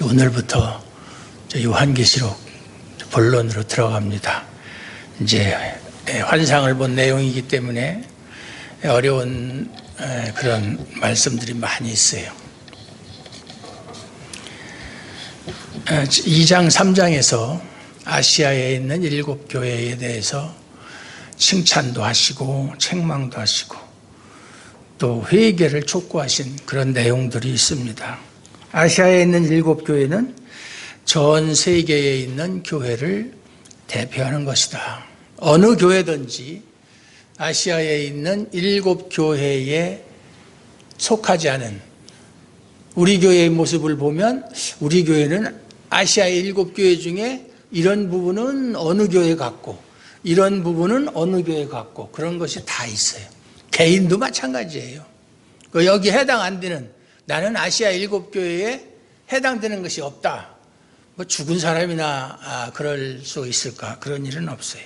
오늘부터 요한계시록 본론으로 들어갑니다. 이제 환상을 본 내용이기 때문에 어려운 그런 말씀들이 많이 있어요. 2장 3장에서 아시아에 있는 7교회에 대해서 칭찬도 하시고 책망도 하시고 또 회개를 촉구하신 그런 내용들이 있습니다. 아시아에 있는 7교회는 전 세계에 있는 교회를 대표하는 것이다. 어느 교회든지 아시아에 있는 7교회에 속하지 않은 우리 교회의 모습을 보면 우리 교회는 아시아의 7교회 중에 이런 부분은 어느 교회 같고 이런 부분은 어느 교회 같고 그런 것이 다 있어요. 개인도 마찬가지예요. 여기 해당 안 되는 나는 아시아 7교회에 해당되는 것이 없다. 뭐 죽은 사람이나 그럴 수 있을까? 그런 일은 없어요.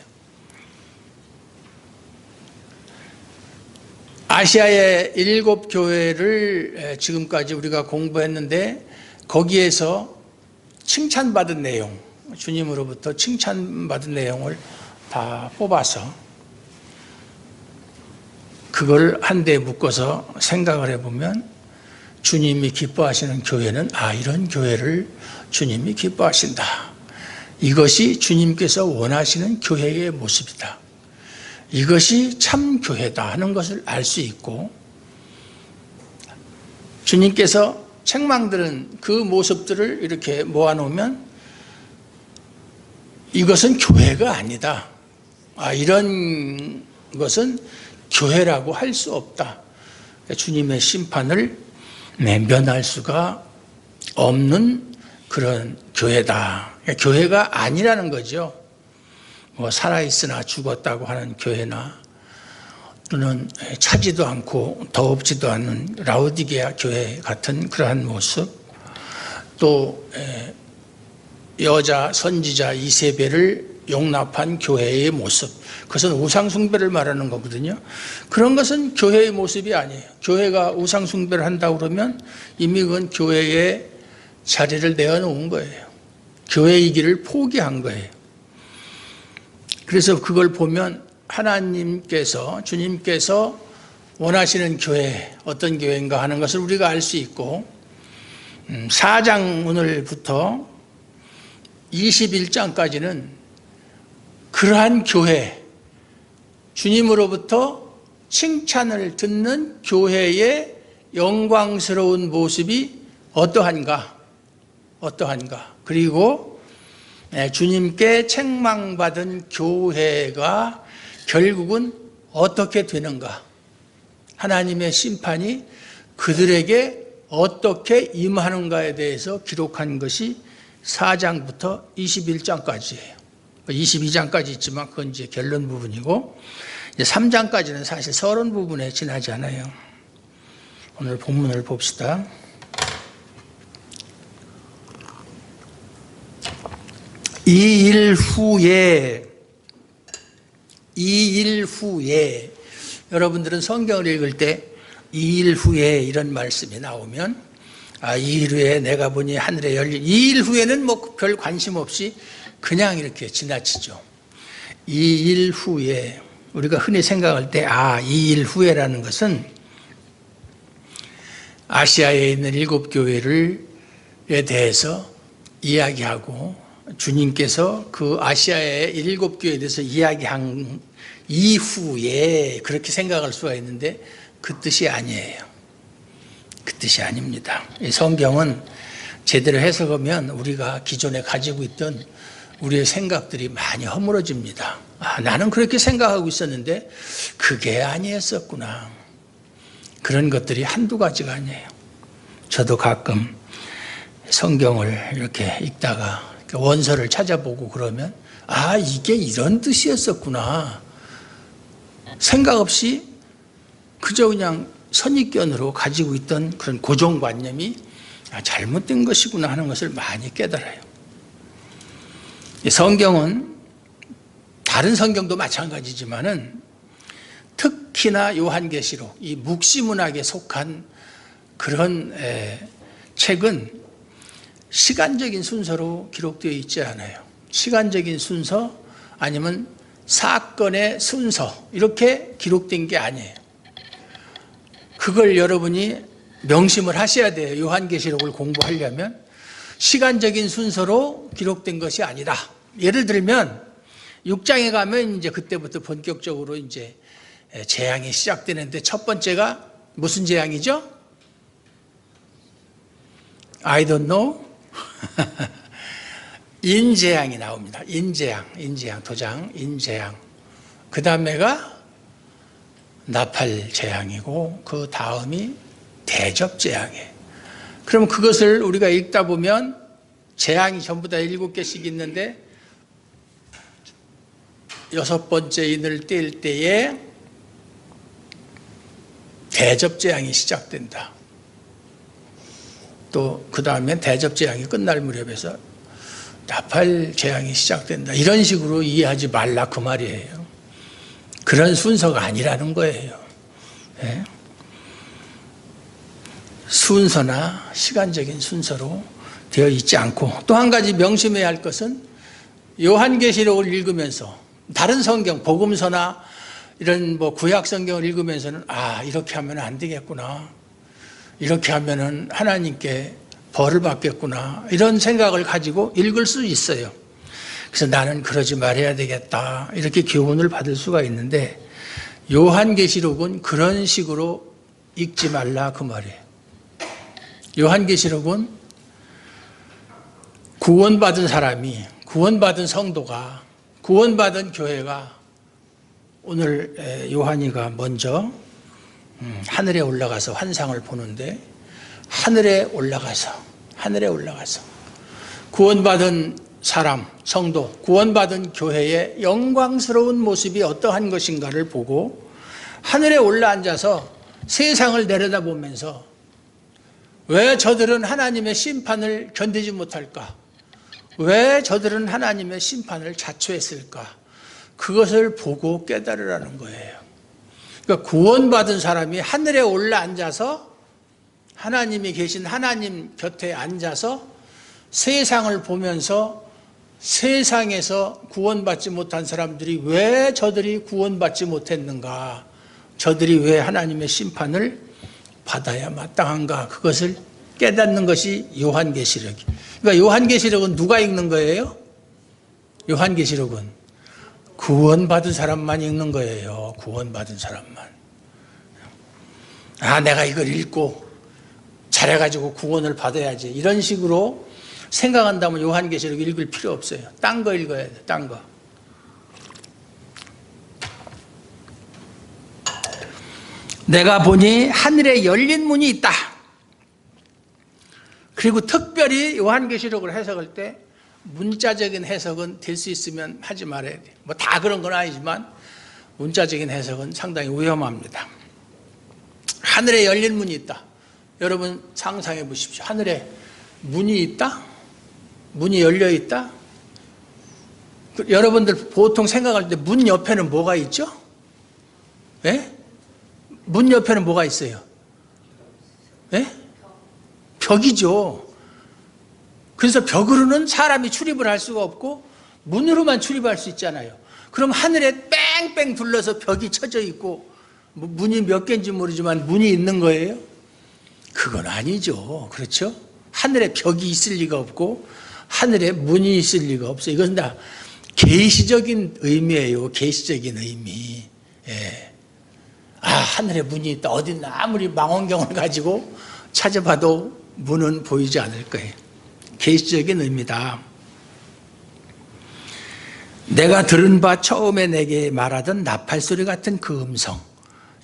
아시아의 7교회를 지금까지 우리가 공부했는데 거기에서 칭찬받은 내용, 주님으로부터 칭찬받은 내용을 다 뽑아서 그걸 한데 묶어서 생각을 해보면 주님이 기뻐하시는 교회는 이런 교회를 주님이 기뻐하신다. 이것이 주님께서 원하시는 교회의 모습이다. 이것이 참 교회다 하는 것을 알 수 있고 주님께서 책망들은 그 모습들을 이렇게 모아놓으면 이것은 교회가 아니다. 이런 것은 교회라고 할 수 없다. 주님의 심판을 면할 수가 없는 그런 교회다. 교회가 아니라는 거죠. 뭐 살아있으나 죽었다고 하는 교회나 또는 차지도 않고 더럽지도 않는 라오디게아 교회 같은 그러한 모습, 또 여자 선지자 이세벨을 용납한 교회의 모습, 그것은 우상숭배를 말하는 거거든요. 그런 것은 교회의 모습이 아니에요. 교회가 우상숭배를 한다고 그러면 이미 그건 교회의 자리를 내어놓은 거예요. 교회의 길을 포기한 거예요. 그래서 그걸 보면 하나님께서, 주님께서 원하시는 교회, 어떤 교회인가 하는 것을 우리가 알 수 있고 4장 오늘부터 21장까지는 그러한 교회, 주님으로부터 칭찬을 듣는 교회의 영광스러운 모습이 어떠한가, 그리고 주님께 책망받은 교회가 결국은 어떻게 되는가, 하나님의 심판이 그들에게 어떻게 임하는가에 대해서 기록한 것이 4장부터 21장까지예요. 22장까지 있지만 그건 이제 결론 부분이고, 이제 3장까지는 사실 서론 부분에 지나지 않아요. 오늘 본문을 봅시다. 이 일 후에 여러분들은 성경을 읽을 때 이 일 후에 이런 말씀이 나오면 이 일 후에 내가 보니 하늘에 열린, 이 일 후에는 뭐 별 관심 없이 그냥 이렇게 지나치죠. 이 일 후에 우리가 흔히 생각할 때 이 일 후에라는 것은 아시아에 있는 7교회에 대해서 이야기하고 주님께서 그 아시아의 7교회에 대해서 이야기한 이후에 그렇게 생각할 수가 있는데 그 뜻이 아니에요. 그 뜻이 아닙니다. 이 성경은 제대로 해석하면 우리가 기존에 가지고 있던 우리의 생각들이 많이 허물어집니다. 나는 그렇게 생각하고 있었는데 그게 아니었었구나. 그런 것들이 한두 가지가 아니에요. 저도 가끔 성경을 이렇게 읽다가 원서를 찾아보고 그러면 이게 이런 뜻이었었구나. 생각 없이 그저 그냥 선입견으로 가지고 있던 그런 고정관념이 잘못된 것이구나 하는 것을 많이 깨달아요. 성경은 다른 성경도 마찬가지지만은 특히나 요한계시록, 이 묵시문학에 속한 그런 책은 시간적인 순서로 기록되어 있지 않아요. 시간적인 순서 아니면 사건의 순서 이렇게 기록된 게 아니에요. 그걸 여러분이 명심을 하셔야 돼요. 요한계시록을 공부하려면 시간적인 순서로 기록된 것이 아니다. 예를 들면 6장에 가면 이제 그때부터 본격적으로 이제 재앙이 시작되는데 첫 번째가 무슨 재앙이죠? I don't know. 인재앙이 나옵니다. 인재앙, 도장, 인재앙. 그 다음에가 나팔재앙이고 그 다음이 대접재앙이에요. 그럼 그것을 우리가 읽다 보면 재앙이 전부 다 7개씩 있는데 6번째 인을 뗄 때에 대접재앙이 시작된다. 또 그 다음에 대접재앙이 끝날 무렵에서 나팔재앙이 시작된다. 이런 식으로 이해하지 말라 그 말이에요. 그런 순서가 아니라는 거예요. 네? 순서나 시간적인 순서로 되어 있지 않고 또 한 가지 명심해야 할 것은 요한계시록을 읽으면서 다른 성경, 복음서나 이런 구약 성경을 읽으면서는 이렇게 하면 안 되겠구나. 이렇게 하면은 하나님께 벌을 받겠구나. 이런 생각을 가지고 읽을 수 있어요. 그래서 나는 그러지 말아야 되겠다. 이렇게 교훈을 받을 수가 있는데 요한계시록은 그런 식으로 읽지 말라 그 말이에요. 요한계시록은 구원받은 사람이, 구원받은 성도가, 구원받은 교회가 오늘 요한이가 먼저 하늘에 올라가서 환상을 보는데 하늘에 올라가서 구원받은 사람, 성도, 구원받은 교회의 영광스러운 모습이 어떠한 것인가를 보고 하늘에 올라앉아서 세상을 내려다보면서 왜 저들은 하나님의 심판을 견디지 못할까? 왜 저들은 하나님의 심판을 자초했을까? 그것을 보고 깨달으라는 거예요. 그러니까 구원받은 사람이 하늘에 올라앉아서 하나님이 계신 하나님 곁에 앉아서 세상을 보면서 세상에서 구원받지 못한 사람들이 왜 저들이 구원받지 못했는가? 저들이 왜 하나님의 심판을 받아야 마땅한가? 그것을 깨닫는 것이 요한계시록이. 그러니까 요한계시록은 누가 읽는 거예요? 요한계시록은 구원받은 사람만 읽는 거예요. 구원받은 사람만. 내가 이걸 읽고 잘해가지고 구원을 받아야지. 이런 식으로 생각한다면 요한계시록 읽을 필요 없어요. 딴 거 읽어야 돼. 딴 거. 내가 보니 하늘에 열린 문이 있다. 그리고 특별히 요한계시록을 해석할 때 문자적인 해석은 될 수 있으면 하지 말아야 돼. 다 그런 건 아니지만 문자적인 해석은 상당히 위험합니다. 하늘에 열린 문이 있다. 여러분 상상해 보십시오. 하늘에 문이 있다? 문이 열려 있다? 여러분들 보통 생각할 때 문 옆에는 뭐가 있죠? 예? 문 옆에는 뭐가 있어요? 예? 벽이죠. 그래서 벽으로는 사람이 출입을 할 수가 없고 문으로만 출입할 수 있잖아요. 그럼 하늘에 뺑뺑 둘러서 벽이 쳐져 있고 문이 몇 개인지 모르지만 문이 있는 거예요? 그건 아니죠. 그렇죠? 하늘에 벽이 있을 리가 없고 하늘에 문이 있을 리가 없어요. 이것은 다 계시적인 의미예요. 계시적인 의미. 예. 하늘에 문이 있다. 어딨나 아무리 망원경을 가지고 찾아봐도 문은 보이지 않을 거예요. 계시적인 의미다. 내가 들은 바 처음에 내게 말하던 나팔소리 같은 그 음성.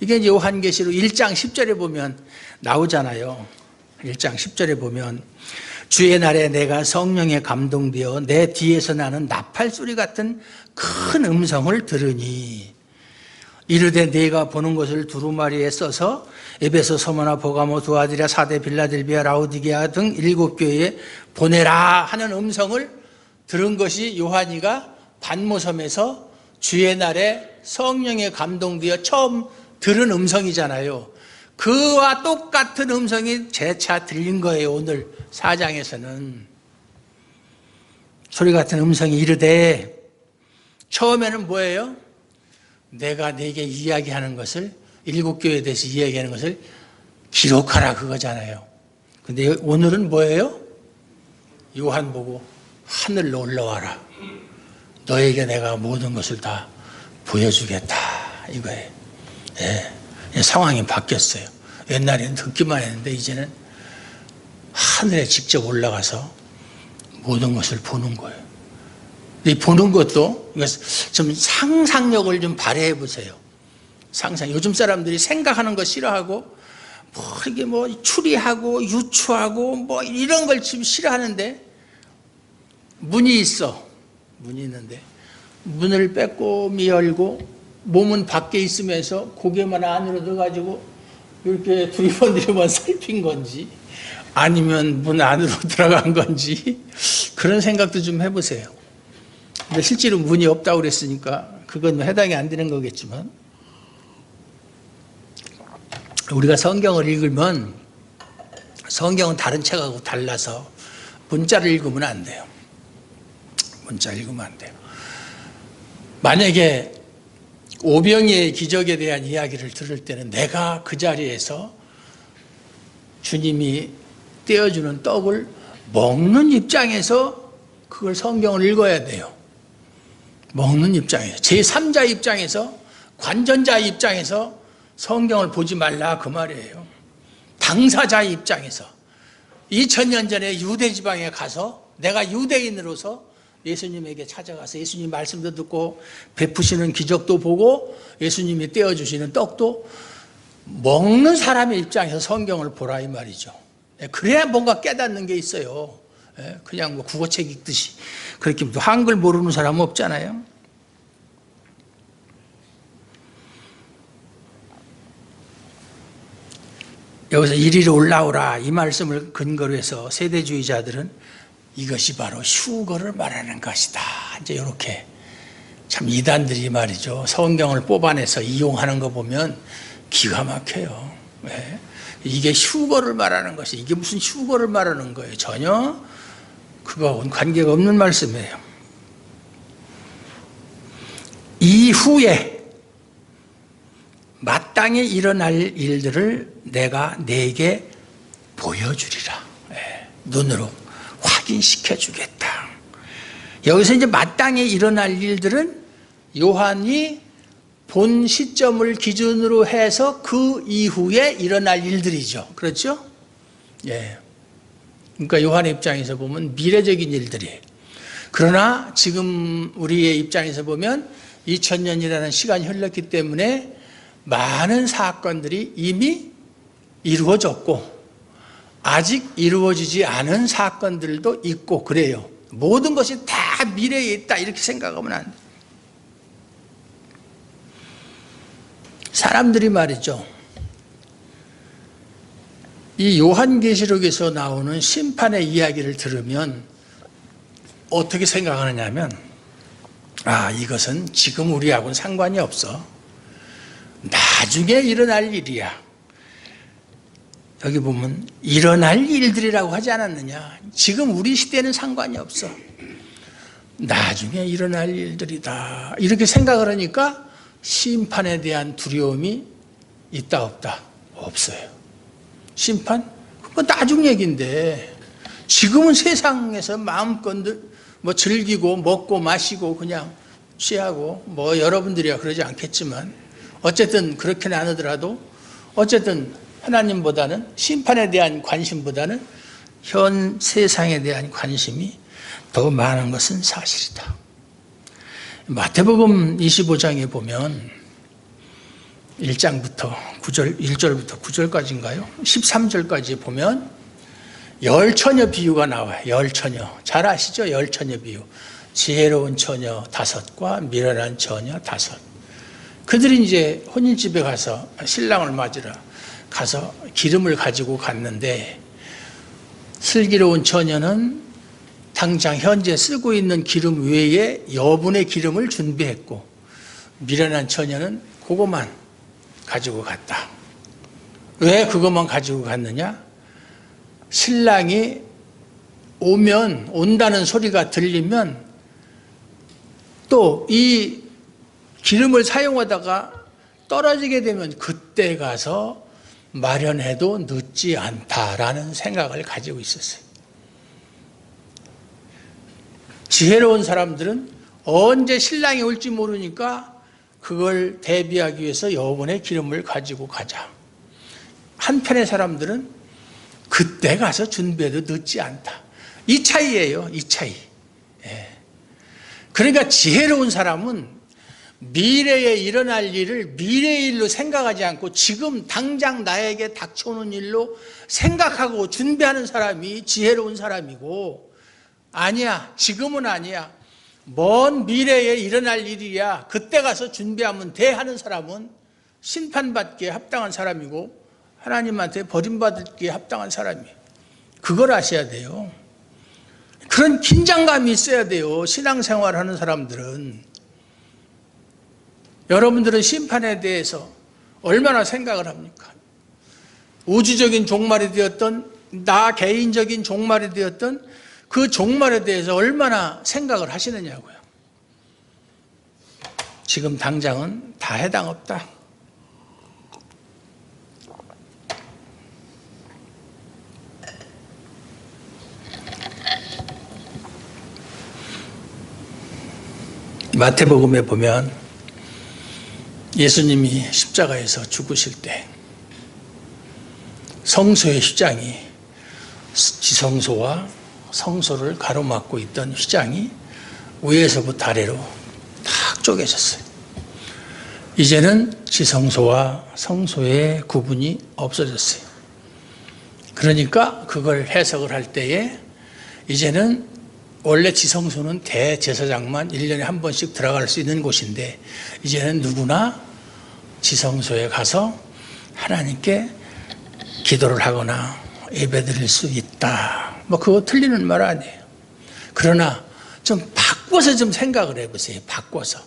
이게 이제 요한계시록 1장 10절에 보면 나오잖아요. 1장 10절에 보면 주의 날에 내가 성령에 감동되어 내 뒤에서 나는 나팔소리 같은 큰 음성을 들으니 이르되 네가 보는 것을 두루마리에 써서 에베소, 서머나, 보가모, 두아디라, 사대, 빌라델비아, 라우디게아 등 7교회에 보내라 하는 음성을 들은 것이 요한이가 반모섬에서 주의 날에 성령에 감동되어 처음 들은 음성이잖아요. 그와 똑같은 음성이 재차 들린 거예요. 오늘 4장에서는. 소리 같은 음성이 이르되, 처음에는 뭐예요? 내가 네게 이야기하는 것을, 일곱 교회에 대해서 이야기하는 것을 기록하라 그거잖아요. 근데 오늘은 뭐예요? 요한 보고 하늘로 올라와라. 너에게 내가 모든 것을 다 보여주겠다 이거예요. 예, 상황이 바뀌었어요. 옛날에는 듣기만 했는데 이제는 하늘에 직접 올라가서 모든 것을 보는 거예요. 이 보는 것도 좀 상상력을 좀 발휘해 보세요. 요즘 사람들이 생각하는 거 싫어하고 이게 추리하고 유추하고 이런 걸 지금 싫어하는데, 문이 있어. 문이 있는데 문을 빼꼼히 열고 몸은 밖에 있으면서 고개만 안으로 넣어가지고 이렇게 두리번 살핀 건지 아니면 문 안으로 들어간 건지 그런 생각도 좀 해보세요. 근데 실제로 문이 없다고 그랬으니까 그건 해당이 안 되는 거겠지만, 우리가 성경을 읽으면 성경은 다른 책하고 달라서 문자를 읽으면 안 돼요. 문자 읽으면 안 돼요. 만약에 오병이의 기적에 대한 이야기를 들을 때는 내가 그 자리에서 주님이 떼어주는 떡을 먹는 입장에서 그걸 성경을 읽어야 돼요. 먹는 입장에서, 제3자 입장에서, 관전자 입장에서 성경을 보지 말라 그 말이에요. 당사자 입장에서 2000년 전에 유대 지방에 가서 내가 유대인으로서 예수님에게 찾아가서 예수님 말씀도 듣고 베푸시는 기적도 보고 예수님이 떼어주시는 떡도 먹는 사람의 입장에서 성경을 보라 이 말이죠. 그래야 뭔가 깨닫는 게 있어요. 그냥 국어책 읽듯이 그렇게 한글 모르는 사람은 없잖아요. 여기서 이리로 올라오라 이 말씀을 근거로 해서 세대주의자들은 이것이 바로 휴거를 말하는 것이다. 이제 이렇게 참 이단들이 말이죠. 성경을 뽑아내서 이용하는 거 보면 기가 막혀요. 이게 휴거를 말하는 것이, 이게 무슨 휴거를 말하는 거예요? 전혀 그거하고는 관계가 없는 말씀이에요. 이후에 마땅히 일어날 일들을 내가 네게 보여주리라. 눈으로 확인시켜 주겠다. 여기서 이제 마땅히 일어날 일들은 요한이 본 시점을 기준으로 해서 그 이후에 일어날 일들이죠. 그렇죠? 예. 그러니까 요한의 입장에서 보면 미래적인 일들이에요. 그러나 지금 우리의 입장에서 보면 2000년이라는 시간이 흘렀기 때문에 많은 사건들이 이미 이루어졌고 아직 이루어지지 않은 사건들도 있고 그래요. 모든 것이 다 미래에 있다 이렇게 생각하면 안 돼요. 사람들이 말이죠, 이 요한계시록에서 나오는 심판의 이야기를 들으면 어떻게 생각하느냐면, 이것은 지금 우리하고는 상관이 없어. 나중에 일어날 일이야. 여기 보면 일어날 일들이라고 하지 않았느냐. 지금 우리 시대는 상관이 없어. 나중에 일어날 일들이다. 이렇게 생각을 하니까 심판에 대한 두려움이 있다 없다? 없어요. 심판? 그건 나중 얘기인데 지금은 세상에서 마음껏 즐기고 먹고 마시고 그냥 취하고 여러분들이야 그러지 않겠지만 어쨌든 그렇게는 안 하더라도 어쨌든 하나님보다는 심판에 대한 관심보다는 현 세상에 대한 관심이 더 많은 것은 사실이다. 마태복음 25장에 보면 1절부터 9절까지인가요? 13절까지 보면 열처녀 비유가 나와요. 열처녀. 잘 아시죠? 열처녀 비유. 지혜로운 처녀 5과 미련한 처녀 5. 그들이 이제 혼인집에 가서 신랑을 맞으러 가서 기름을 가지고 갔는데 슬기로운 처녀는 당장 현재 쓰고 있는 기름 외에 여분의 기름을 준비했고 미련한 처녀는 그것만 가지고 갔다. 왜 그것만 가지고 갔느냐? 신랑이 온다는 소리가 들리면 또 이 기름을 사용하다가 떨어지게 되면 그때 가서 마련해도 늦지 않다라는 생각을 가지고 있었어요. 지혜로운 사람들은 언제 신랑이 올지 모르니까 그걸 대비하기 위해서 여분의 기름을 가지고 가자. 한편의 사람들은 그때 가서 준비해도 늦지 않다. 이 차이예요. 이 차이. 예. 그러니까 지혜로운 사람은 미래에 일어날 일을 미래의 일로 생각하지 않고 지금 당장 나에게 닥쳐오는 일로 생각하고 준비하는 사람이 지혜로운 사람이고, 아니야, 지금은 아니야, 먼 미래에 일어날 일이야, 그때 가서 준비하면 돼 하는 사람은 심판받기에 합당한 사람이고 하나님한테 버림받기에 합당한 사람이에요. 그걸 아셔야 돼요. 그런 긴장감이 있어야 돼요. 신앙생활하는 사람들은. 여러분들은 심판에 대해서 얼마나 생각을 합니까? 우주적인 종말이 되었던, 나 개인적인 종말이 되었던 그 종말에 대해서 얼마나 생각을 하시느냐고요. 지금 당장은 다 해당 없다. 마태복음에 보면 예수님이 십자가에서 죽으실 때 성소의 휘장이, 지성소와 성소를 가로막고 있던 휘장이 위에서부터 아래로 탁 쪼개졌어요. 이제는 지성소와 성소의 구분이 없어졌어요. 그러니까 그걸 해석을 할 때에 이제는 원래 지성소는 대제사장만 1년에 한 번씩 들어갈 수 있는 곳인데 이제는 누구나 지성소에 가서 하나님께 기도를 하거나 예배드릴 수 있다. 뭐 그거 틀리는 말 아니에요. 그러나 좀 바꿔서 좀 생각을 해보세요. 바꿔서.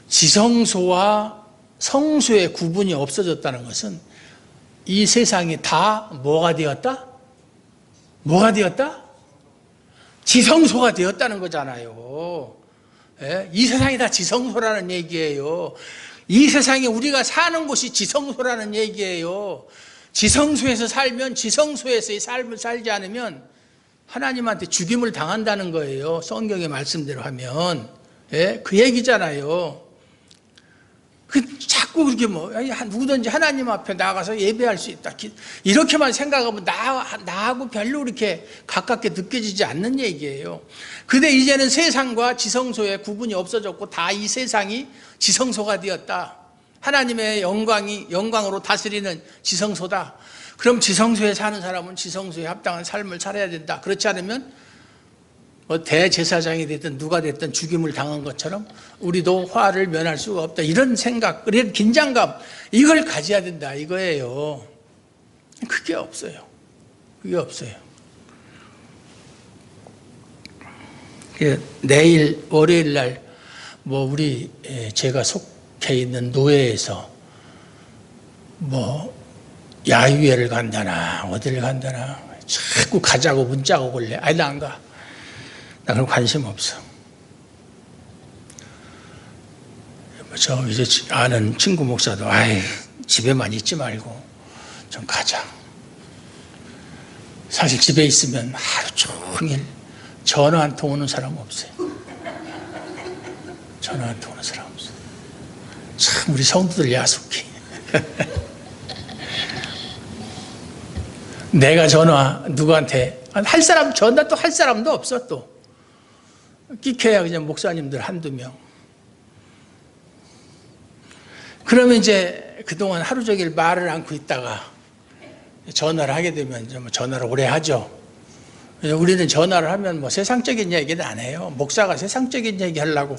지성소와 성소의 구분이 없어졌다는 것은 이 세상이 다 뭐가 되었다? 뭐가 되었다? 지성소가 되었다는 거잖아요. 예? 이 세상이 다 지성소라는 얘기예요. 이 세상에 우리가 사는 곳이 지성소라는 얘기예요. 지성소에서 살면, 지성소에서의 삶을 살지 않으면 하나님한테 죽임을 당한다는 거예요. 성경의 말씀대로 하면. 예? 그 얘기잖아요. 자꾸 그렇게 누구든지 하나님 앞에 나가서 예배할 수 있다, 이렇게만 생각하면 나하고 별로 이렇게 가깝게 느껴지지 않는 얘기예요. 근데 이제는 세상과 지성소의 구분이 없어졌고 다 이 세상이 지성소가 되었다. 하나님의 영광으로 다스리는 지성소다. 그럼 지성소에 사는 사람은 지성소에 합당한 삶을 살아야 된다. 그렇지 않으면 대제사장이 됐든 누가 됐든 죽임을 당한 것처럼 우리도 화를 면할 수가 없다. 이런 생각, 이런 긴장감, 이걸 가져야 된다 이거예요. 그게 없어요. 그게 없어요. 내일 월요일 날 제가 속해 있는 노회에서 야유회를 간다나 어디를 간다나 자꾸 가자고 문자가 오길래 나 안 가. 나 그런 관심 없어. 저 이제 아는 친구 목사도 집에만 있지 말고 좀 가자. 사실 집에 있으면 하루 종일 전화 한 통 오는 사람 없어요. 전화 한 통 오는 사람 없어요. 참 우리 성도들 야속해. 내가 전화 누구한테 할 사람, 전화 또 할 사람도 없어. 또 끼켜야 그냥 목사님들 한두 명. 그러면 이제 그동안 하루 종일 말을 않고 있다가 전화를 하게 되면 전화를 오래 하죠. 우리는 전화를 하면 세상적인 얘기는 안 해요. 목사가 세상적인 얘기 하려고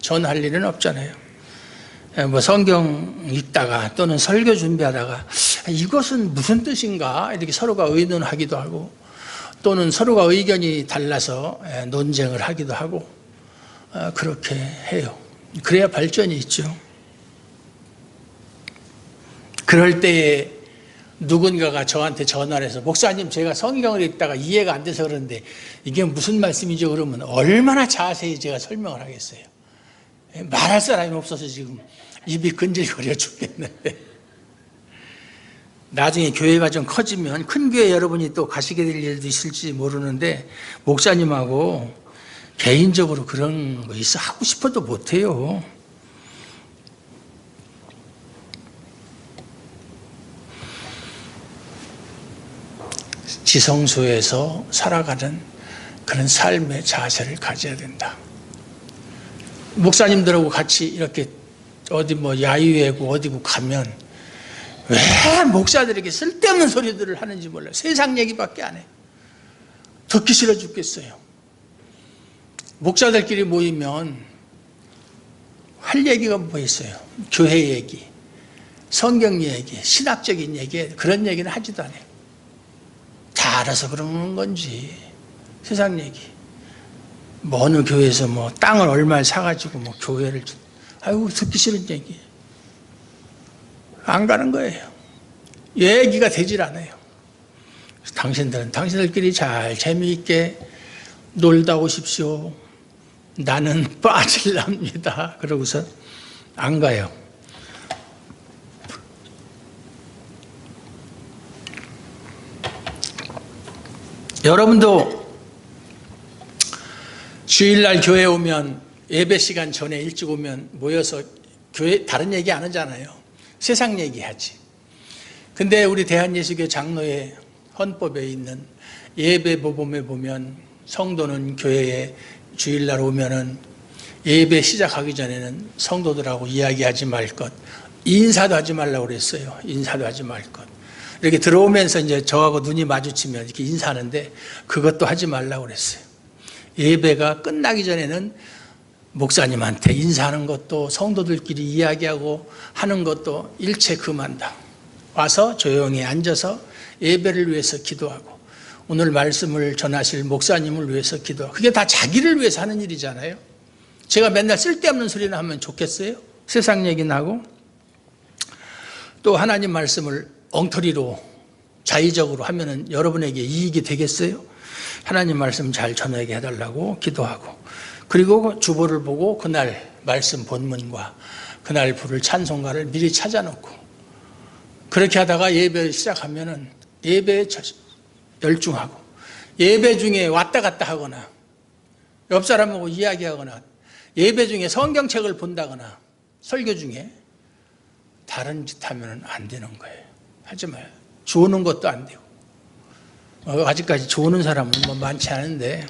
전화할 일은 없잖아요. 성경 읽다가 또는 설교 준비하다가 이것은 무슨 뜻인가 이렇게 서로가 의논하기도 하고, 또는 서로가 의견이 달라서 논쟁을 하기도 하고, 그렇게 해요. 그래야 발전이 있죠. 그럴 때에 누군가가 저한테 전화를 해서 목사님 제가 성경을 읽다가 이해가 안 돼서 그러는데 이게 무슨 말씀이죠? 그러면 얼마나 자세히 제가 설명을 하겠어요. 말할 사람이 없어서 지금 입이 근질거려 죽겠는데, 나중에 교회가 좀 커지면 큰 교회 여러분이 또 가시게 될 일도 있을지 모르는데 목사님하고 개인적으로 그런 거 있어 하고 싶어도 못해요. 지성소에서 살아가는 그런 삶의 자세를 가져야 된다. 목사님들하고 같이 이렇게 어디 뭐 야유회고 어디고 가면 왜 목사들에게 쓸데없는 소리들을 하는지 몰라요. 세상 얘기밖에 안 해요. 듣기 싫어 죽겠어요. 목사들끼리 모이면 할 얘기가 뭐 있어요? 교회 얘기, 성경 얘기, 신학적인 얘기, 그런 얘기는 하지도 않아요. 다 알아서 그러는 건지, 세상 얘기. 뭐 어느 교회에서 뭐 땅을 얼마를 사가지고 뭐 교회를, 아이고 듣기 싫은 얘기. 안 가는 거예요. 얘기가 되질 않아요. 당신들은 당신들끼리 잘 재미있게 놀다 오십시오. 나는 빠질랍니다. 그러고서 안 가요. 여러분도 주일날 교회 오면 예배 시간 전에 일찍 오면 모여서 교회 다른 얘기 안 하잖아요. 세상 얘기하지. 근데 우리 대한예수교 장로회 헌법에 있는 예배 모범에 보면 성도는 교회에 주일날 오면은 예배 시작하기 전에는 성도들하고 이야기하지 말 것, 인사도 하지 말라고 그랬어요. 인사도 하지 말 것. 이렇게 들어오면서 이제 저하고 눈이 마주치면 이렇게 인사하는데 그것도 하지 말라고 그랬어요. 예배가 끝나기 전에는 목사님한테 인사하는 것도 성도들끼리 이야기하고 하는 것도 일체 금한다. 와서 조용히 앉아서 예배를 위해서 기도하고 오늘 말씀을 전하실 목사님을 위해서 기도하고, 그게 다 자기를 위해서 하는 일이잖아요. 제가 맨날 쓸데없는 소리나 하면 좋겠어요? 세상 얘기나 하고. 또 하나님 말씀을 엉터리로 자의적으로 하면은 여러분에게 이익이 되겠어요? 하나님 말씀 잘 전하게 해달라고 기도하고, 그리고 주보를 보고 그날 말씀 본문과 그날 부를 찬송가를 미리 찾아놓고, 그렇게 하다가 예배 시작하면은 예배에 열중하고, 예배 중에 왔다 갔다 하거나 옆 사람하고 이야기하거나 예배 중에 성경책을 본다거나 설교 중에 다른 짓 하면 안 되는 거예요. 하지 마요. 조는 것도 안 되고. 아직까지 조는 사람은 뭐 많지 않은데,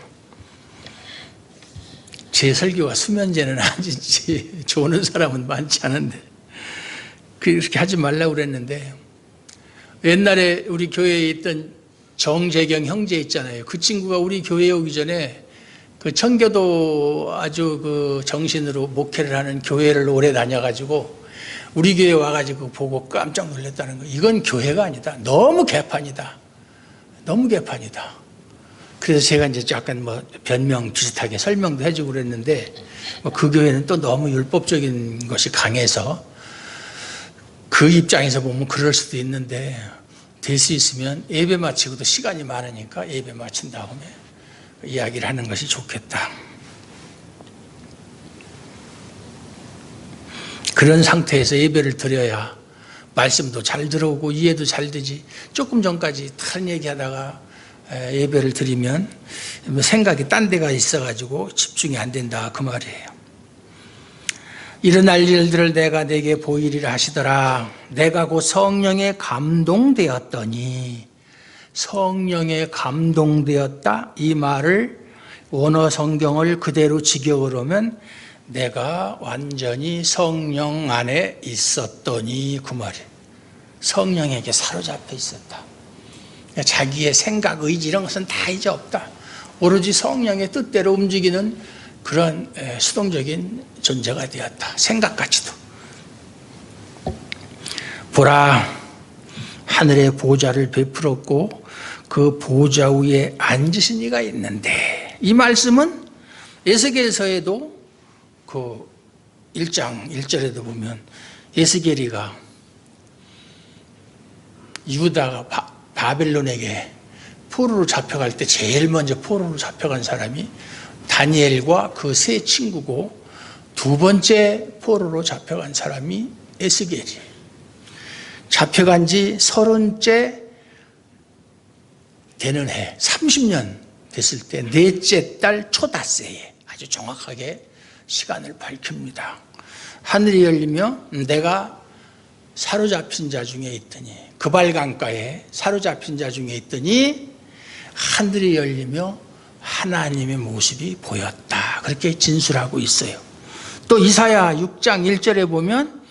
제 설교가 수면제는 아니지 조는 사람은 많지 않은데, 그렇게 하지 말라고 그랬는데, 옛날에 우리 교회에 있던 정재경 형제 있잖아요. 그 친구가 우리 교회에 오기 전에 그 청교도 아주 그 정신으로 목회를 하는 교회를 오래 다녀가지고 우리 교회 와가지고 보고 깜짝 놀랐다는 거. 이건 교회가 아니다. 너무 개판이다. 너무 개판이다. 그래서 제가 이제 약간 뭐 변명 비슷하게 설명도 해주고 그랬는데, 그 교회는 또 너무 율법적인 것이 강해서 그 입장에서 보면 그럴 수도 있는데, 될 수 있으면 예배 마치고도 시간이 많으니까 예배 마친 다음에 이야기를 하는 것이 좋겠다. 그런 상태에서 예배를 드려야 말씀도 잘 들어오고 이해도 잘 되지. 조금 전까지 다른 얘기하다가 예배를 드리면 생각이 딴 데가 있어가지고 집중이 안 된다, 그 말이에요. 일어날 일들을 내가 내게 보이리라 하시더라. 내가 곧 성령에 감동되었더니, 성령에 감동되었다, 이 말을 원어 성경을 그대로 직역을 하면 내가 완전히 성령 안에 있었더니, 그 말이에요. 성령에게 사로잡혀 있었다. 자기의 생각, 의지 이런 것은 다 이제 없다. 오로지 성령의 뜻대로 움직이는 그런 수동적인 존재가 되었다. 생각까지도. 보라, 하늘의 보좌를 베풀었고 그 보좌 위에 앉으신 이가 있는데, 이 말씀은 에스겔서에도 그 1장 1절에도 보면 에스겔이가 유다가 바벨론에게 포로로 잡혀갈 때 제일 먼저 포로로 잡혀간 사람이 다니엘과 그 세 친구고, 두 번째 포로로 잡혀간 사람이 에스겔이에요. 잡혀간 지 30째 되는 해, 30년 됐을 때 넷째 달 초닷새에 아주 정확하게 시간을 밝힙니다. 하늘이 열리며 내가 사로잡힌 자 중에 있더니, 그발강가에 사로잡힌 자 중에 있더니 하늘이 열리며 하나님의 모습이 보였다. 그렇게 진술하고 있어요. 또 이사야 6장 1절에 보면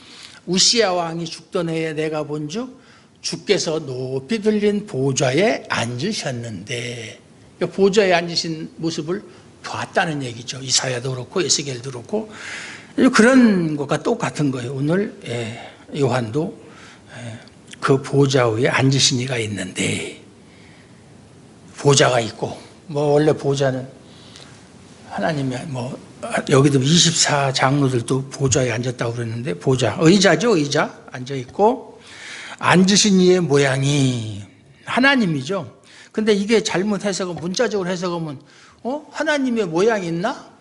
우시야 왕이 죽던 해에 내가 본즉 주께서 높이 들린 보좌에 앉으셨는데, 보좌에 앉으신 모습을 봤다는 얘기죠. 이사야도 그렇고 에스겔도 그렇고 그런 것과 똑같은 거예요. 오늘 요한도 그 보좌 위에 앉으신 이가 있는데, 보좌가 있고, 원래 보좌는 하나님의 여기도 24장로들도 보좌에 앉았다고 그랬는데, 보좌, 의자죠. 의자 앉아 있고, 앉으신 이의 모양이 하나님이죠. 근데 이게 잘못 해석은, 문자적으로 해석하면 하나님의 모양이 있나?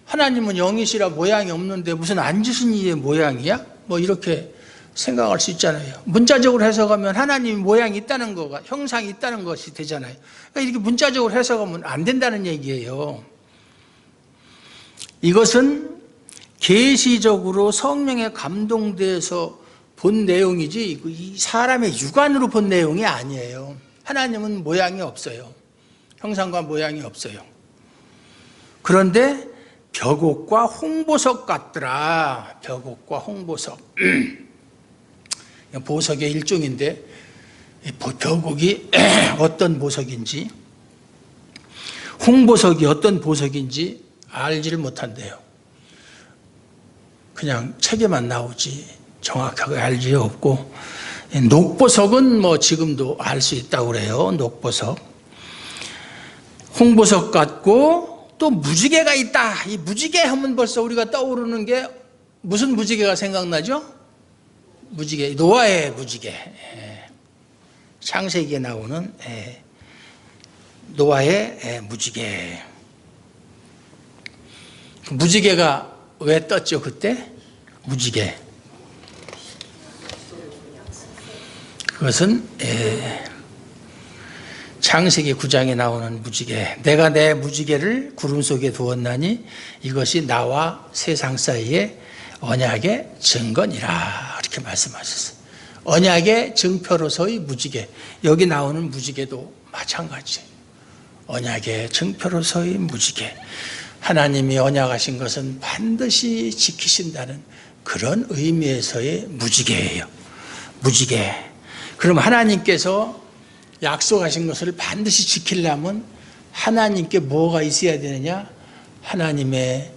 하나님은 영이시라 모양이 없는데 무슨 앉으신 이의 모양이야? 이렇게 생각할 수 있잖아요. 문자적으로 해석하면 하나님 모양이 있다는 거가, 형상이 있다는 것이 되잖아요. 그러니까 이렇게 문자적으로 해석하면 안 된다는 얘기예요. 이것은 계시적으로 성령에 감동돼서 본 내용이지, 이 사람의 육안으로 본 내용이 아니에요. 하나님은 모양이 없어요. 형상과 모양이 없어요. 그런데 벽옥과 홍보석 같더라. 벽옥과 홍보석. 보석의 일종인데, 벽옥이 어떤 보석인지, 홍보석이 어떤 보석인지 알지를 못한대요. 그냥 책에만 나오지 정확하게 알지 없고, 녹보석은 지금도 알 수 있다고 그래요. 녹보석. 홍보석 같고, 또 무지개가 있다. 이 무지개 하면 벌써 우리가 떠오르는 게 무슨 무지개가 생각나죠? 무지개, 노아의 무지개. 창세기에 나오는 노아의 무지개. 무지개가 왜 떴죠, 그때? 무지개. 그것은 창세기 9장에 나오는 무지개. 내가 내 무지개를 구름 속에 두었나니 이것이 나와 세상 사이에 언약의 증거니라. 이렇게 말씀하셨어요. 언약의 증표로서의 무지개. 여기 나오는 무지개도 마찬가지예요. 언약의 증표로서의 무지개. 하나님이 언약하신 것은 반드시 지키신다는 그런 의미에서의 무지개예요. 무지개. 그럼 하나님께서 약속하신 것을 반드시 지키려면 하나님께 뭐가 있어야 되느냐? 하나님의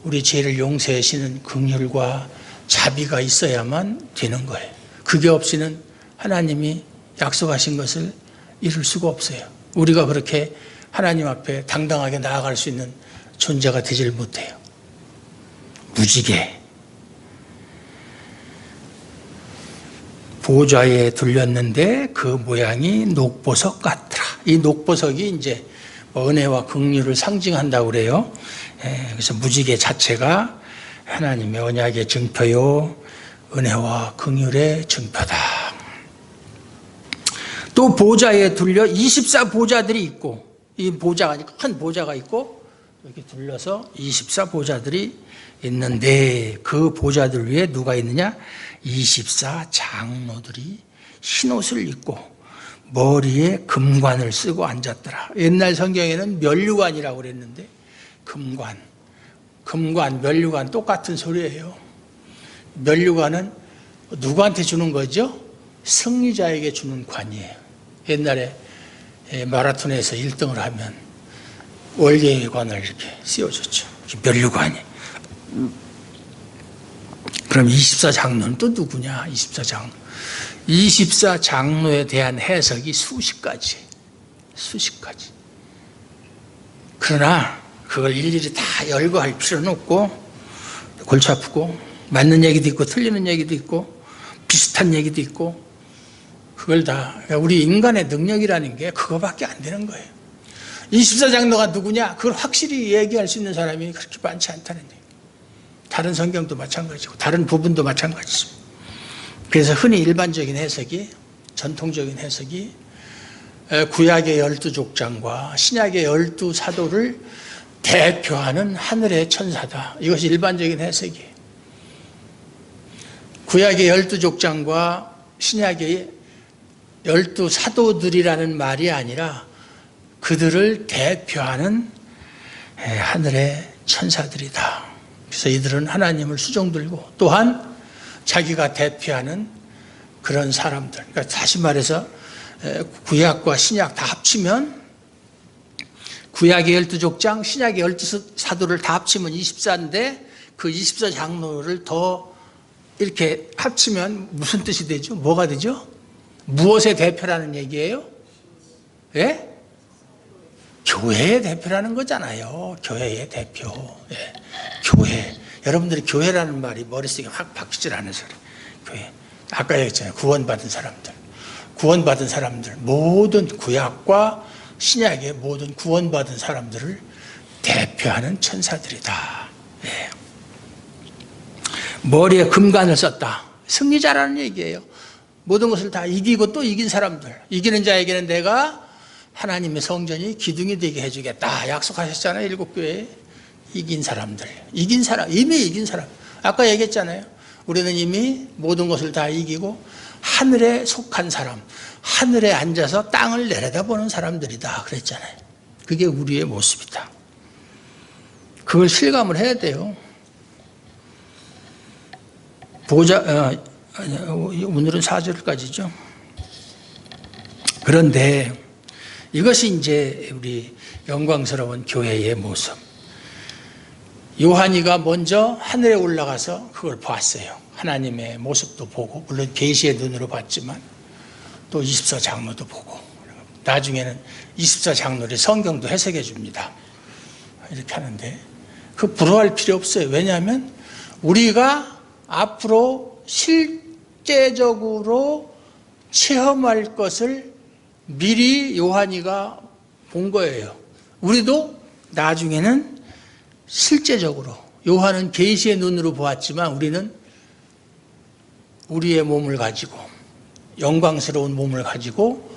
우리 죄를 용서하시는 긍휼과 자비가 있어야만 되는 거예요. 그게 없이는 하나님이 약속하신 것을 이룰 수가 없어요. 우리가 그렇게 하나님 앞에 당당하게 나아갈 수 있는 존재가 되질 못해요. 무지개. 보좌에 둘렸는데 그 모양이 녹보석 같더라. 이 녹보석이 이제 은혜와 긍휼을 상징한다고 그래요. 그래서 무지개 자체가 하나님의 언약의 증표요, 은혜와 긍휼의 증표다. 또 보좌에 둘려 24보좌들이 있고, 이 보좌가 큰 보좌가 있고 이렇게 둘러서 24보좌들이 있는데, 그 보좌들 위에 누가 있느냐? 24장로들이 흰옷을 입고 머리에 금관을 쓰고 앉았더라. 옛날 성경에는 면류관이라고 그랬는데, 금관, 면류관 똑같은 소리예요. 면류관은 누구한테 주는 거죠? 승리자에게 주는 관이에요. 옛날에 마라톤에서 1등을 하면 월계관을 이렇게 씌워줬죠. 면류관이. 그럼 24장로는 또 누구냐? 24장로. 24장로에 대한 해석이 수십 가지. 그러나 그걸 일일이 다 열거할 필요는 없고, 골치 아프고, 맞는 얘기도 있고 틀리는 얘기도 있고 비슷한 얘기도 있고 그걸 다, 그러니까 우리 인간의 능력이라는 게 그거밖에 안 되는 거예요. 24장로가 누구냐? 그걸 확실히 얘기할 수 있는 사람이 그렇게 많지 않다는 얘기예요. 다른 성경도 마찬가지고 다른 부분도 마찬가지죠. 그래서 흔히 일반적인 해석이, 전통적인 해석이 구약의 12족장과 신약의 12사도를 대표하는 하늘의 천사다. 이것이 일반적인 해석이에요. 구약의 12족장과 신약의 12사도들이라는 말이 아니라 그들을 대표하는 하늘의 천사들이다. 그래서 이들은 하나님을 수종들고 또한 자기가 대표하는 그런 사람들. 그러니까 다시 말해서 구약과 신약 다 합치면 구약의 12족장, 신약의 12사도를 다 합치면 24인데 그 24장로를 더 이렇게 합치면 무슨 뜻이 되죠? 뭐가 되죠? 무엇의 대표라는 얘기예요? 예? 교회의 대표라는 거잖아요. 교회의 대표. 예. 교회. 여러분들이 교회라는 말이 머릿속에 확 박히질 않아서 그래요. 교회. 아까 얘기했잖아요. 구원받은 사람들. 구원받은 사람들. 모든 구약과 신약의 모든 구원받은 사람들을 대표하는 천사들이다. 예. 머리에 금관을 썼다. 승리자라는 얘기예요. 모든 것을 다 이기고 또 이긴 사람들. 이기는 자에게는 내가 하나님의 성전이 기둥이 되게 해주겠다. 약속하셨잖아요. 7교회에. 이긴 사람들. 이긴 사람. 이미 이긴 사람. 아까 얘기했잖아요. 우리는 이미 모든 것을 다 이기고 하늘에 속한 사람. 하늘에 앉아서 땅을 내려다보는 사람들이다. 그랬잖아요. 그게 우리의 모습이다. 그걸 실감을 해야 돼요. 오늘은 4절까지죠. 그런데 이것이 이제 우리 영광스러운 교회의 모습. 요한이가 먼저 하늘에 올라가서 그걸 봤어요. 하나님의 모습도 보고, 물론 계시의 눈으로 봤지만 또 24장로도 보고, 나중에는 24장로를 성경도 해석해 줍니다. 이렇게 하는데 그 부러워할 필요 없어요. 왜냐하면 우리가 앞으로 실제적으로 체험할 것을 미리 요한이가 본 거예요. 우리도 나중에는 실제적으로, 요한은 계시의 눈으로 보았지만 우리는 우리의 몸을 가지고, 영광스러운 몸을 가지고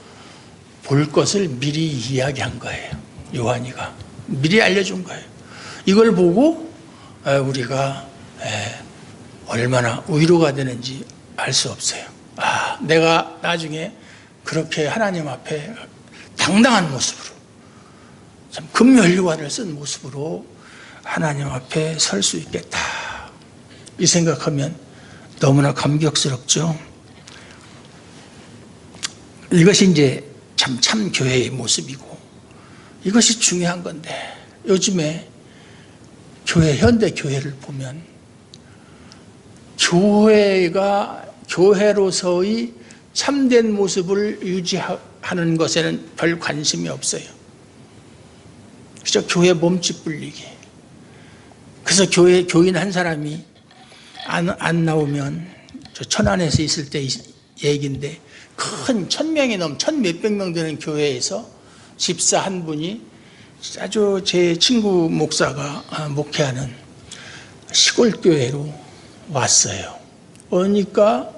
볼 것을 미리 이야기한 거예요. 요한이가 미리 알려준 거예요. 이걸 보고 우리가 얼마나 위로가 되는지 알 수 없어요. 내가 나중에 그렇게 하나님 앞에 당당한 모습으로, 참 금면류관을 쓴 모습으로 하나님 앞에 설 수 있겠다. 이 생각하면 너무나 감격스럽죠. 이것이 이제 참 교회의 모습이고, 이것이 중요한 건데, 요즘에 현대 교회를 보면 교회가 교회로서의 참된 모습을 유지하는 것에는 별 관심이 없어요. 그저 교회 몸집 불리기. 그래서 교인 한 사람이 안 나오면, 저 천안에서 있을 때 얘기인데, 큰 1000명이 넘, 1000몇백 명 되는 교회에서 집사 한 분이 아주 제 친구 목사가 목회하는 시골 교회로 왔어요. 그러니까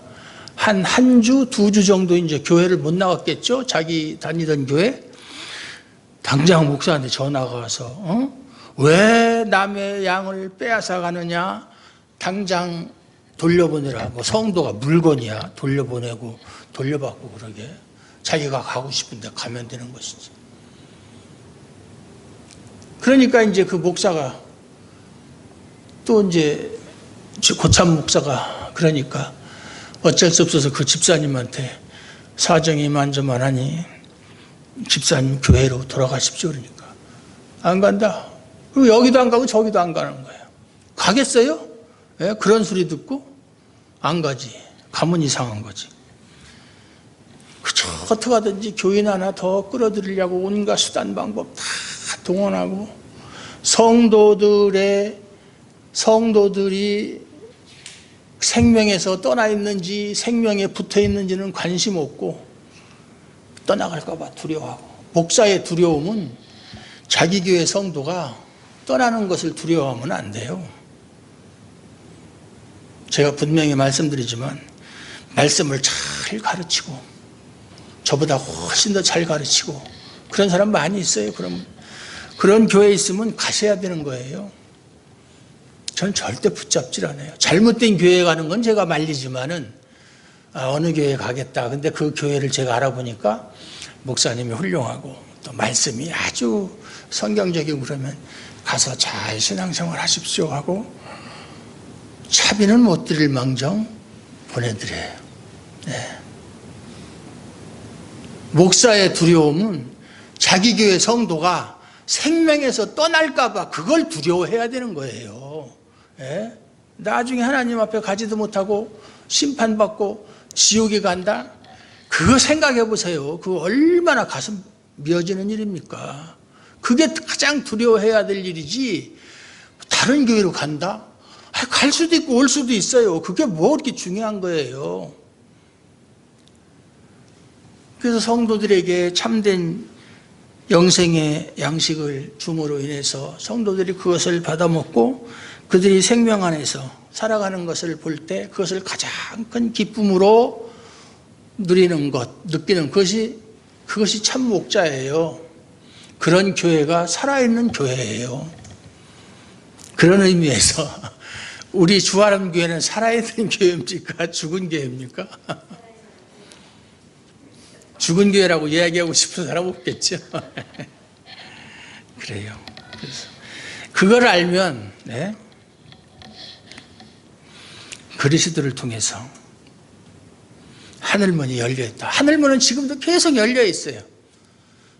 한 주, 2주 정도 이제 교회를 못 나갔겠죠? 자기 다니던 교회. 당장 목사한테 전화가 와서, 왜 남의 양을 빼앗아 가느냐? 당장 돌려보내라. 뭐 성도가 물건이야. 돌려보내고 돌려받고 그러게. 자기가 가고 싶은데 가면 되는 것이지. 그러니까 이제 그 목사가 또 이제 고참 목사가 그러니까 어쩔 수 없어서 그 집사님한테 사정이 이만저만하니 집사님 교회로 돌아가십시오. 그러니까 안 간다. 그리고 여기도 안 가고 저기도 안 가는 거예요. 가겠어요? 예? 그런 소리 듣고 안 가지. 가면 이상한 거지. 그저 어떻게 하든지 교인 하나 더 끌어들이려고 온갖 수단 방법 다 동원하고, 성도들이 생명에서 떠나 있는지 생명에 붙어 있는지는 관심 없고, 떠나갈까 봐 두려워하고, 목사의 두려움은 자기 교회 성도가 떠나는 것을 두려워하면 안 돼요. 제가 분명히 말씀드리지만 말씀을 잘 가르치고 저보다 훨씬 더 잘 가르치고 그런 사람 많이 있어요. 그런 교회에 있으면 가셔야 되는 거예요. 저는 절대 붙잡질 않아요. 잘못된 교회에 가는 건 제가 말리지만은 어느 교회에 가겠다. 근데 그 교회를 제가 알아보니까 목사님이 훌륭하고 또 말씀이 아주 성경적이고 그러면 가서 잘 신앙생활 하십시오 하고 차비는 못 드릴 망정 보내드려요. 네. 목사의 두려움은 자기 교회 성도가 생명에서 떠날까 봐 그걸 두려워해야 되는 거예요. 네? 나중에 하나님 앞에 가지도 못하고 심판받고 지옥에 간다? 그거 생각해 보세요. 그거 얼마나 가슴 미어지는 일입니까? 그게 가장 두려워해야 될 일이지 다른 교회로 간다? 갈 수도 있고 올 수도 있어요. 그게 뭐 그렇게 중요한 거예요. 그래서 성도들에게 참된 영생의 양식을 줌으로 인해서 성도들이 그것을 받아먹고 그들이 생명 안에서 살아가는 것을 볼 때 그것을 가장 큰 기쁨으로 누리는 것, 느끼는 그것이 참 목자예요. 그런 교회가 살아있는 교회예요. 그런 의미에서 우리 주하람 교회는 살아있는 교회입니까? 죽은 교회입니까? 죽은 교회라고 이야기하고 싶은 사람 없겠죠. 그래요. 그래서 그걸 알면 네? 그리스도를 통해서 하늘문이 열려있다. 하늘문은 지금도 계속 열려있어요.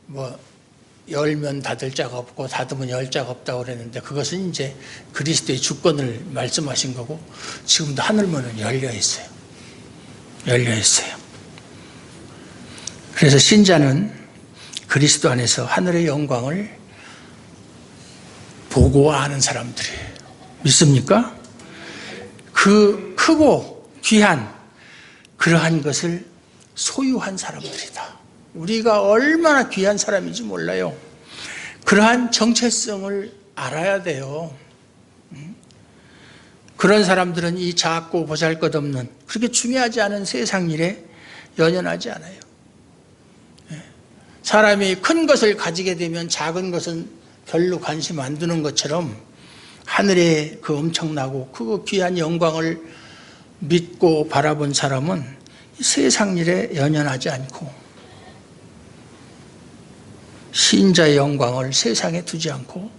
뭐 열면 닫을 자가 없고 닫으면 열 자가 없다고 그랬는데 그것은 이제 그리스도의 주권을 말씀하신 거고 지금도 하늘문은 열려있어요. 열려있어요. 그래서 신자는 그리스도 안에서 하늘의 영광을 보고 아는 사람들이에요. 믿습니까? 그 크고 귀한 그러한 것을 소유한 사람들이다. 우리가 얼마나 귀한 사람인지 몰라요. 그러한 정체성을 알아야 돼요. 그런 사람들은 이 작고 보잘것없는 그렇게 중요하지 않은 세상 일에 연연하지 않아요. 사람이 큰 것을 가지게 되면 작은 것은 별로 관심 안 두는 것처럼 하늘의 그 엄청나고 그 귀한 영광을 믿고 바라본 사람은 세상 일에 연연하지 않고 신자의 영광을 세상에 두지 않고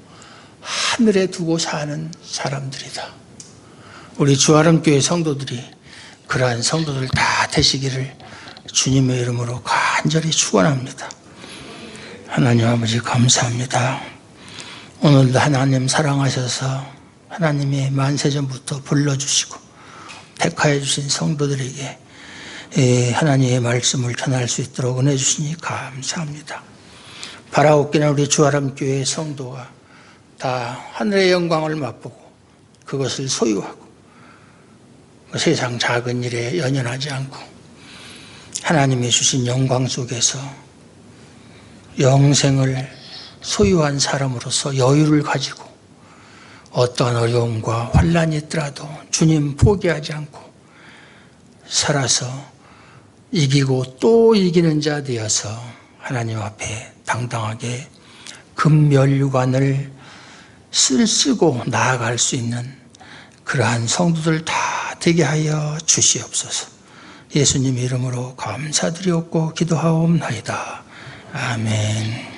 하늘에 두고 사는 사람들이다. 우리 주하람교회 성도들이 그러한 성도들 다 되시기를 주님의 이름으로 간절히 축원합니다. 하나님 아버지 감사합니다. 오늘도 하나님 사랑하셔서 하나님이 만세전부터 불러주시고 택하여 주신 성도들에게 하나님의 말씀을 전할 수 있도록 은혜 주시니 감사합니다. 바라옵기는 우리 주하람교회 성도가 다 하늘의 영광을 맛보고 그것을 소유하고 그 세상 작은 일에 연연하지 않고 하나님이 주신 영광 속에서 영생을 소유한 사람으로서 여유를 가지고 어떠한 어려움과 환난이 있더라도 주님 포기하지 않고 살아서 이기고 또 이기는 자 되어서 하나님 앞에 당당하게 금면류관을 쓰고 나아갈 수 있는 그러한 성도들 다 되게 하여 주시옵소서. 예수님 이름으로 감사드리옵고 기도하옵나이다. 아멘.